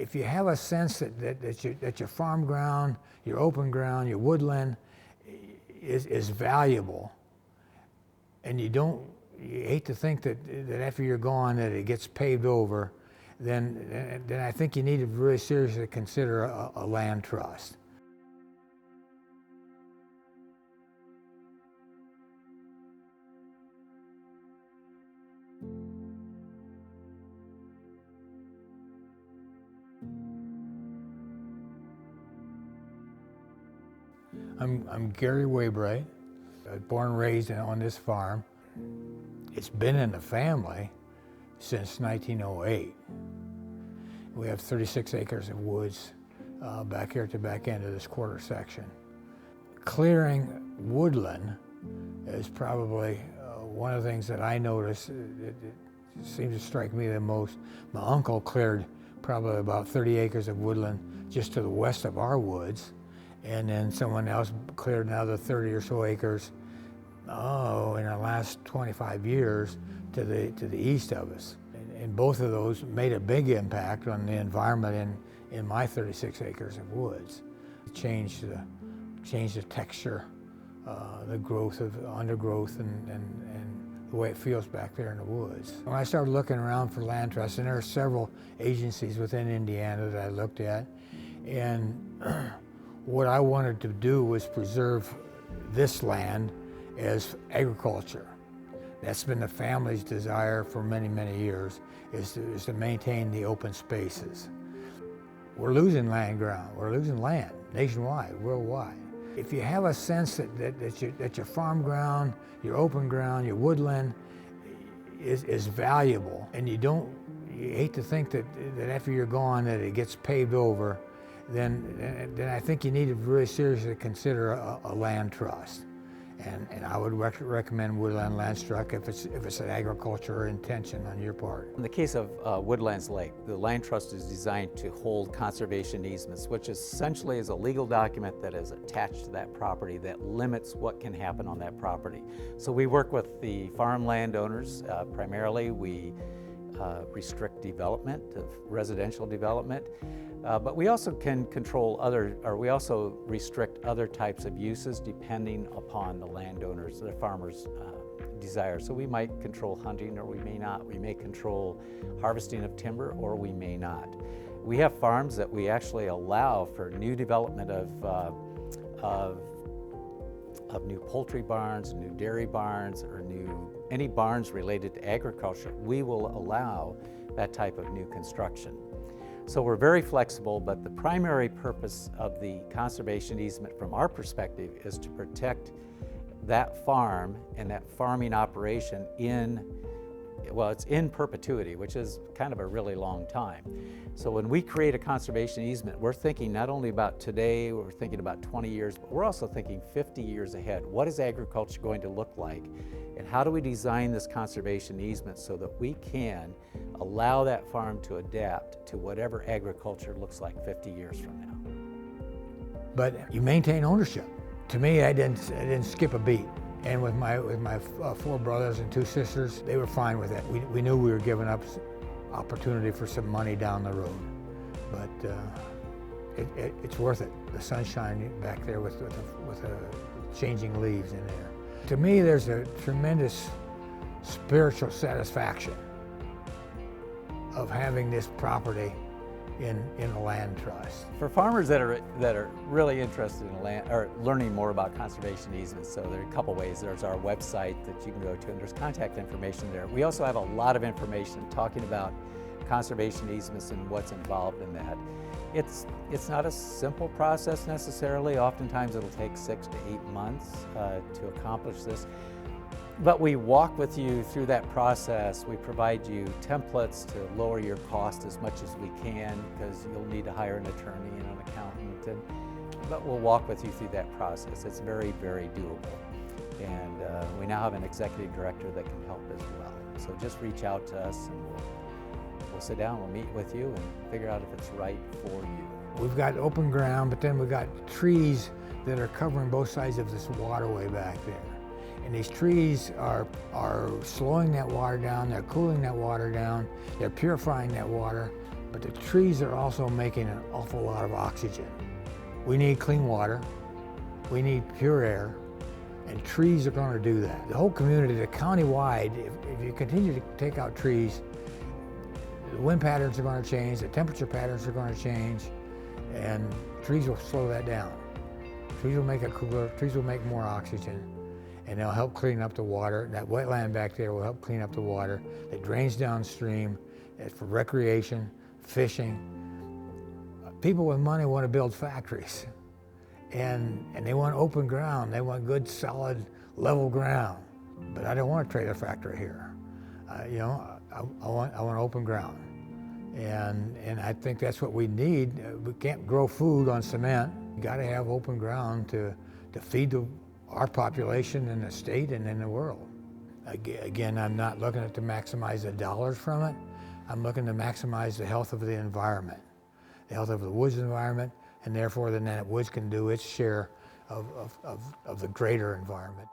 If you have a sense that your farm ground, your open ground, your woodland is valuable, and you hate to think that after you're gone that it gets paved over, then I think you need to really seriously consider a land trust. I'm Gary Weybright. I was born and raised on this farm. It's been in the family since 1908. We have 36 acres of woods back here at the back end of this quarter section. Clearing woodland is probably one of the things that I notice. It seems to strike me the most. My uncle cleared probably about 30 acres of woodland just to the west of our woods, and then someone else cleared another 30 or so acres, in the last 25 years to the east of us. And both of those made a big impact on the environment in my 36 acres of woods. It changed the texture, the growth of undergrowth and the way it feels back there in the woods. When I started looking around for land trusts, and there are several agencies within Indiana that I looked at, and what I wanted to do was preserve this land as agriculture. That's been the family's desire for many, many years, is to maintain the open spaces. We're losing land ground, we're losing land nationwide, worldwide. If you have a sense that your farm ground, your open ground, your woodland is valuable, and you hate to think that after you're gone that it gets paved over, then I think you need to really seriously consider a land trust. And I would recommend Woodland Land Trust if it's an agricultural intention on your part. In the case of Woodlands Lake, the land trust is designed to hold conservation easements, which essentially is a legal document that is attached to that property that limits what can happen on that property. So we work with the farm landowners. Primarily, we restrict development of residential development. But we also can we also restrict other types of uses depending upon the landowners, the farmers' desire. So we might control hunting, or we may not. We may control harvesting of timber, or we may not. We have farms that we actually allow for new development of new poultry barns, new dairy barns, or any barns related to agriculture. We will allow that type of new construction. So we're very flexible, but the primary purpose of the conservation easement from our perspective is to protect that farm and that farming operation it's in perpetuity, which is kind of a really long time. So when we create a conservation easement, we're thinking not only about today, we're thinking about 20 years, but we're also thinking 50 years ahead. What is agriculture going to look like? And how do we design this conservation easement so that we can allow that farm to adapt to whatever agriculture looks like 50 years from now? But you maintain ownership. To me, I didn't skip a beat. And with my 4 brothers and 2 sisters, they were fine with it. We knew we were giving up opportunity for some money down the road, but it's worth it. The sunshine back there with changing leaves in there. To me, there's a tremendous spiritual satisfaction of having this property in a land trust. For farmers that are really interested in land or learning more about conservation easements, so there are a couple ways. There's our website that you can go to, and there's contact information there. We also have a lot of information talking about conservation easements and what's involved in that. It's not a simple process necessarily. Oftentimes it'll take 6 to 8 months to accomplish this. But we walk with you through that process. We provide you templates to lower your cost as much as we can, because you'll need to hire an attorney and an accountant. But we'll walk with you through that process. It's very, very doable. And we now have an executive director that can help as well. So just reach out to us, and we'll sit down, we'll meet with you and figure out if it's right for you. We've got open ground, but then we've got trees that are covering both sides of this waterway back there. And these trees are slowing that water down, they're cooling that water down, they're purifying that water But the trees are also making an awful lot of oxygen. We need clean water, we need pure air, and trees are going to do that. The whole community, the county-wide, if you continue to take out trees, the wind patterns are going to change, the temperature patterns are going to change, and trees will slow that down. Trees will make it cooler, trees will make more oxygen, and they'll help clean up the water. That wetland back there will help clean up the water that drains downstream for recreation, fishing. People with money want to build factories, and they want open ground. They want good, solid, level ground. But I don't want a trailer factory here. You know, I want open ground, and I think that's what we need. We can't grow food on cement. You got to have open ground to feed our population in the state and in the world. Again, I'm not looking to maximize the dollars from it. I'm looking to maximize the health of the environment, the health of the woods environment, and therefore then that woods can do its share of the greater environment.